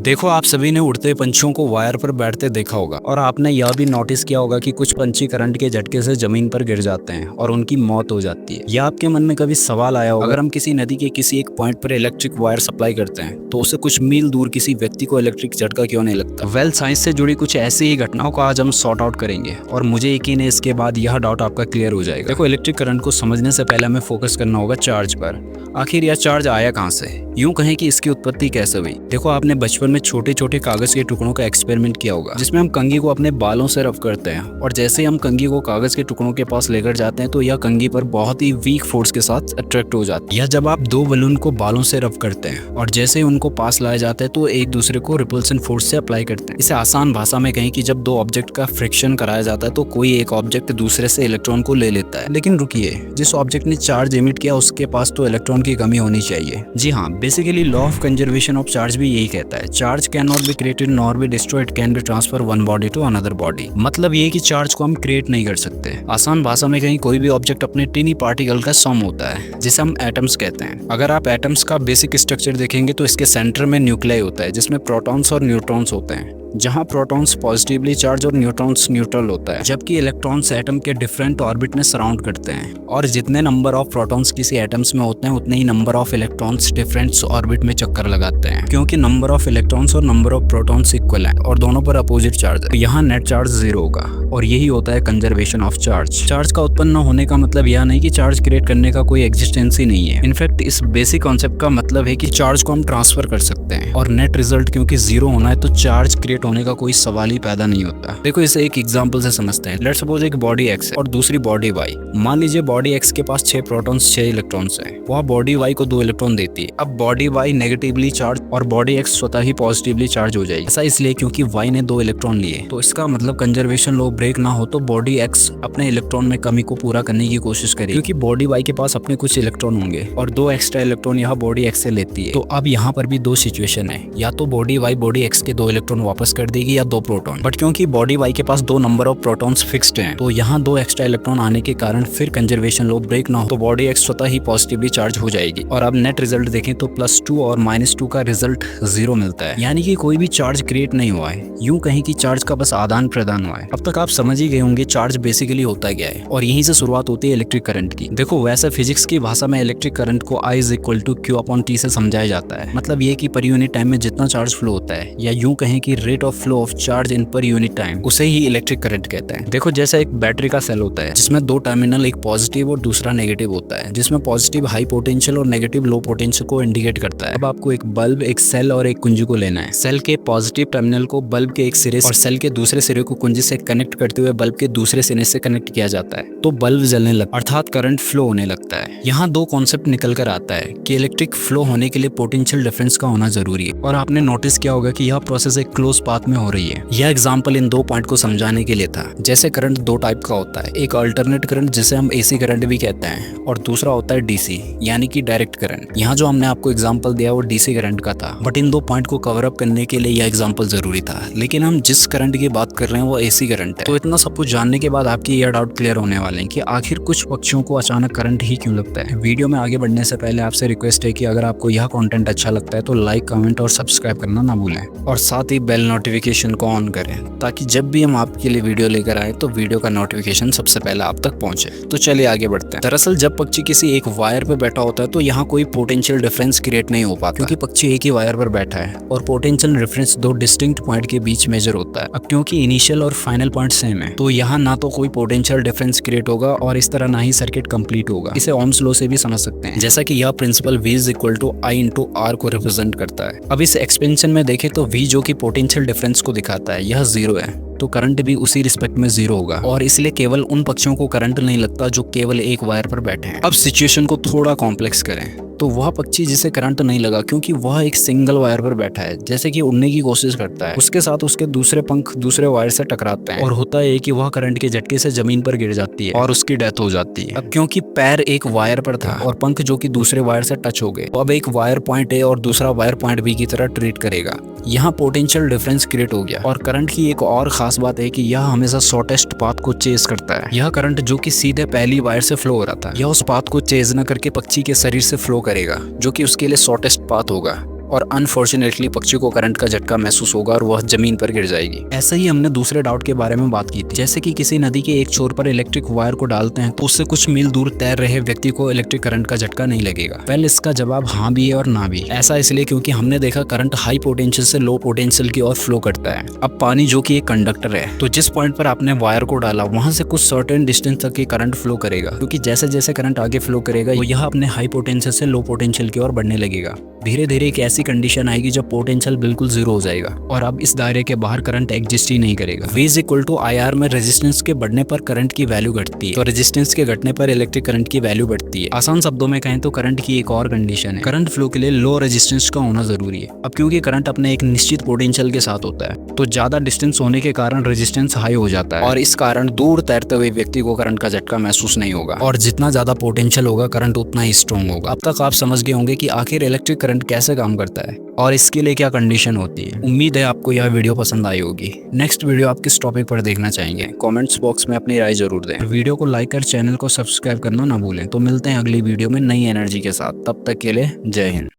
देखो, आप सभी ने उड़ते पंछियों को वायर पर बैठते देखा होगा और आपने यह भी नोटिस किया होगा कि कुछ पंछी करंट के झटके से जमीन पर गिर जाते हैं और उनकी मौत हो जाती है। या आपके मन में कभी सवाल आया होगा, अगर हम किसी नदी के किसी एक पॉइंट पर इलेक्ट्रिक वायर सप्लाई करते हैं तो उसे कुछ मील दूर किसी व्यक्ति को इलेक्ट्रिक झटका क्यों नहीं लगता? वेल, साइंस से जुड़ी कुछ ऐसी ही घटनाओं को आज हम सॉर्ट आउट करेंगे और मुझे यकीन है इसके बाद यह डाउट आपका क्लियर हो जाएगा। देखो, इलेक्ट्रिक करंट को समझने से पहले हमें फोकस करना होगा चार्ज पर। आखिर यह चार्ज आया कहाँ से? यूं कहें कि इसकी उत्पत्ति कैसे हुई। देखो, आपने बचपन में छोटे छोटे कागज के टुकड़ों का एक्सपेरिमेंट किया होगा जिसमें हम कंघी को अपने बालों से रब करते हैं और जैसे ही हम कंघी को कागज के टुकड़ों के पास लेकर जाते हैं तो यह कंघी पर बहुत ही वीक फोर्स के साथ अट्रैक्ट हो जाती है। या जब आप दो बलून को बालों से रब करते हैं और जैसे ही उनको पास लाया जाता है तो एक दूसरे को रिपल्सन फोर्स से अप्लाई करते हैं। इसे आसान भाषा में कहें कि जब दो ऑब्जेक्ट का फ्रिक्शन कराया जाता है तो कोई एक ऑब्जेक्ट दूसरे से इलेक्ट्रॉन को ले लेता है। लेकिन रुकिए, जिस ऑब्जेक्ट ने चार्ज इमिट किया उसके पास तो इलेक्ट्रॉन की कमी होनी चाहिए। जी हाँ, basically law of conservation of charge भी यही कहता है, charge can not be created nor be destroyed, can be transfer one body to another body. मतलब ये कि चार्ज को हम क्रिएट नहीं कर सकते। आसान भाषा में कहीं कोई भी ऑब्जेक्ट अपने टिनी पार्टिकल का सम होता है जिसे हम एटम्स कहते हैं। अगर आप एटम्स का बेसिक स्ट्रक्चर देखेंगे तो इसके सेंटर में न्यूक्लियाई होता है जिसमें प्रोटॉन्स और न्यूट्रॉन्स होते हैं, जहां प्रोटॉन्स पॉजिटिवली चार्ज और न्यूट्रॉन्स न्यूट्रल होता है, जबकि इलेक्ट्रॉन्स एटम के डिफरेंट ऑर्बिट में सराउंड करते हैं। और जितने नंबर ऑफ प्रोटॉन्स किसी एटम्स में होते हैं उतने ही number of electrons different orbit में चक्कर लगाते हैं, क्योंकि नंबर ऑफ इलेक्ट्रॉन्स और नंबर ऑफ प्रोटॉन्स इक्वल है और दोनों पर अपोजिट चार्ज है। यहाँ नेट चार्ज 0 होगा और यही होता है कंजर्वेशन ऑफ चार्ज। चार्ज का उत्पन्न होने का मतलब यह नहीं कि चार्ज क्रिएट करने का कोई एग्जिस्टेंस ही नहीं है। इनफैक्ट इस बेसिक कॉन्सेप्ट का मतलब है कि चार्ज को हम ट्रांसफर कर सकते हैं और नेट रिजल्ट क्योंकि 0 होना है तो चार्ज क्रिएट होने का कोई सवाल ही पैदा नहीं होता। देखो, इसे एक एग्जांपल से समझते हैं। लेट्स सपोज एक बॉडी एक्स है और दूसरी बॉडी वाई। मान लीजिए बॉडी एक्स के पास 6 प्रोटॉन्स 6 इलेक्ट्रॉन्स हैं। वह बॉडी वाई को 2 इलेक्ट्रॉन देती है। अब बॉडी वाई नेगेटिवली चार्ज और बॉडी एक्स स्वतः ही पॉजिटिवली चार्ज हो जाएगी। ऐसा इसलिए क्योंकि वाई ने 2 इलेक्ट्रॉन लिए। तो इसका मतलब कंजर्वेशन लॉ ब्रेक ना हो तो बॉडी एक्स अपने इलेक्ट्रॉन में कमी को पूरा करने की कोशिश करेगी, क्योंकि बॉडी वाई के पास अपने कुछ इलेक्ट्रॉन होंगे और 2 एक्स्ट्रा इलेक्ट्रॉन यहाँ बॉडी एक्स से लेती है। तो अब यहाँ पर भी 2 सिचुएशन है, या तो बॉडी वाई बॉडी एक्स के 2 इलेक्ट्रॉन वापस कर देगी या 2 प्रोटॉन। बट क्योंकि बॉडी वाई के पास 2 नंबर ऑफ प्रोटॉन्स फिक्स्ड हैं, तो यहाँ 2 एक्स्ट्रा इलेक्ट्रॉन आने के कारण फिर कंजर्वेशन लॉ ब्रेक ना हो तो बॉडी एक्स स्वतः ही पॉजिटिवली चार्ज हो जाएगी। और अब नेट रिजल्ट देखें तो +2 और -2 का रिजल्ट 0 मिलता है, यानी कि कोई भी चार्ज क्रिएट नहीं हुआ है। यूं कहें कि चार्ज का बस आदान प्रदान हुआ है। अब तक आप समझ ही गए होंगे चार्ज बेसिकली होता क्या है और यहीं से शुरुआत होती है इलेक्ट्रिक करंट की। देखो, वैसे फिजिक्स की भाषा में इलेक्ट्रिक करंट को I = Q/T से समझाया जाता है। मतलब ये कि पर यूनिट टाइम में जितना चार्ज फ्लो होता है, या यूं कहें कि rate of flow of charge in per unit time, उसे ही इलेक्ट्रिक करंट कहते हैं। देखो, जैसा एक बैटरी का सेल होता है जिसमें 2 टर्मिनल, एक पॉजिटिव और दूसरा नेगेटिव होता है, जिसमें पॉजिटिव हाई पोटेंशियल और नेगेटिव लो पोटेंशियल को इंडिकेट करता है। अब आपको एक बल्ब, एक सेल और एक कुंजी को लेना है। सेल के पॉजिटिव टर्मिनल को बल्ब के एक सिरे और सेल के दूसरे सिरे को कुंजी से कनेक्ट करते हुए बल्ब के दूसरे सिरे से कनेक्ट किया जाता है, तो बल्ब जलने लगता है, अर्थात करंट फ्लो होने लगता है। यहाँ 2 कॉन्सेप्ट निकल कर आता है कि इलेक्ट्रिक फ्लो होने के लिए पोटेंशियल डिफरेंस का होना जरूरी है। और आपने नोटिस किया होगा कि यह प्रोसेस एक क्लोज पाथ में हो रही है। यह एग्जांपल इन 2 पॉइंट को समझाने के लिए था। जैसे करंट 2 टाइप का होता है, एक अल्टरनेट करंट जिसे हम AC करंट भी कहते हैं और दूसरा होता है DC यानी कि डायरेक्ट करंट। यहाँ जो हमने आपको एग्जांपल दिया वो DC करंट का था, बट इन 2 पॉइंट को कवर अप करने के लिए यह एग्जांपल जरूरी था। लेकिन हम जिस करंट की बात कर रहे हैं वो AC करंट है। तो इतना सब कुछ जानने के बाद आपकी यह डाउट क्लियर होने वाले हैं कि आखिर कुछ पक्षियों को अचानक करंट ही क्यों लगता है। वीडियो में आगे बढ़ने से पहले आपसे रिक्वेस्ट है कि अगर आपको यह कंटेंट अच्छा लगता है तो लाइक, कमेंट और सब्सक्राइब करना ना भूलें और साथ ही बेल नोटिफिकेशन को ऑन करें ताकि जब भी हम आपके लिए वीडियो लेकर आए तो वीडियो का नोटिफिकेशन सबसे पहले आप तक पहुंचे। तो चलिए आगे बढ़ते हैं। दरअसल जब पक्षी किसी एक वायर पर बैठा होता है तो यहाँ कोई पोटेंशियल डिफरेंस क्रिएट नहीं हो पाता, क्योंकि पक्षी एक ही वायर पर बैठा है और पोटेंशियल डिफरेंस 2 डिस्टिंक्ट पॉइंट के बीच मेजर होता है। अब क्योंकि इनिशियल और फाइनल पॉइंट सेम है तो यहाँ ना तो कोई पोटेंशियल डिफरेंस क्रिएट होगा और इस तरह ना ही सर्किट कंप्लीट होगा। इसे ओम्स लॉ से भी समझ सकते हैं, जैसा कि यह प्रिंसिपल V = I × R को रिप्रेजेंट करता है। अब इस एक्सपेंशन में देखें तो V जो कि पोटेंशियल डिफरेंस को दिखाता है यह 0 है, तो करंट भी उसी रिस्पेक्ट में 0 होगा और इसलिए केवल उन पक्षियों को करंट नहीं लगता जो केवल एक वायर पर बैठे हैं। अब सिचुएशन को थोड़ा कॉम्प्लेक्स करें तो वह पक्षी जिसे करंट नहीं लगा क्योंकि वह एक सिंगल वायर पर बैठा है, जैसे कि उड़ने की कोशिश करता है, उसके साथ उसके दूसरे पंख दूसरे वायर से टकराते हैं और होता है कि वह करंट के झटके से जमीन पर गिर जाती है और उसकी डेथ हो जाती है। अब क्योंकि पैर एक वायर पर था और पंख जो कि दूसरे वायर से टच हो गए, तो अब एक वायर पॉइंट A और दूसरा वायर पॉइंट B की तरह ट्रीट करेगा। यहाँ पोटेंशियल डिफरेंस क्रिएट हो गया। और करंट की एक और खास बात है कि यह हमेशा शॉर्टेस्ट पाथ को चेज करता है। यह करंट जो कि सीधे पहली वायर से फ्लो हो रहा था, यह उस पाथ को चेज न करके पक्षी के शरीर से फ्लो करेगा जो कि उसके लिए शॉर्टेस्ट पाथ होगा। और अनफॉर्चुनेटली पक्षी को करंट का झटका महसूस होगा और वह जमीन पर गिर जाएगी। ऐसे ही हमने दूसरे डाउट के बारे में बात की थी, जैसे कि किसी नदी के एक छोर पर इलेक्ट्रिक वायर को डालते हैं तो उससे कुछ मील दूर तैर रहे व्यक्ति को इलेक्ट्रिक करंट का झटका नहीं लगेगा। वेल, इसका जवाब हाँ भी है और ना भी। ऐसा इसलिए क्योंकि हमने देखा करंट हाई पोटेंशियल से लो पोटेंशियल की ओर फ्लो करता है। अब पानी जो कि एक कंडक्टर है, तो जिस पॉइंट पर आपने वायर को डाला वहां से कुछ सर्टेन डिस्टेंस तक ही करंट फ्लो करेगा, क्योंकि जैसे जैसे करंट आगे फ्लो करेगा वो यह अपने हाई पोटेंशियल से लो पोटेंशियल की ओर बढ़ने लगेगा। धीरे धीरे एक ऐसी कंडीशन आएगी जब पोटेंशियल बिल्कुल जीरो हो जाएगा और अब इस दायरे के बाहर करंट एग्जिस्ट ही नहीं करेगा। V = IR में रेजिस्टेंस के बढ़ने पर करंट की वैल्यू घटती है, तो रेजिस्टेंस के घटने पर इलेक्ट्रिक करंट की वैल्यू बढ़ती है। आसान शब्दों में कहें तो करंट की एक और कंडीशन है, करंट फ्लो के लिए लो रेजिस्टेंस का होना जरूरी है। अब क्योंकि करंट अपने एक निश्चित पोटेंशियल के साथ होता है, तो ज्यादा डिस्टेंस होने के कारण रेजिस्टेंस हाई हो जाता है और इस कारण दूर तैरते हुए व्यक्ति को करंट का झटका महसूस नहीं होगा। और जितना ज्यादा पोटेंशियल होगा करंट उतना ही स्ट्रॉन्ग होगा। अब तक आप समझ गए होंगे कि आखिर इलेक्ट्रिक करंट कैसे काम करता है और इसके लिए क्या कंडीशन होती है। उम्मीद है आपको यह वीडियो पसंद आई होगी। नेक्स्ट वीडियो आप किस टॉपिक पर देखना चाहेंगे, कमेंट्स बॉक्स में अपनी राय जरूर दें। वीडियो को लाइक कर चैनल को सब्सक्राइब करना ना भूलें। तो मिलते हैं अगली वीडियो में नई एनर्जी के साथ। तब तक के लिए जय हिंद।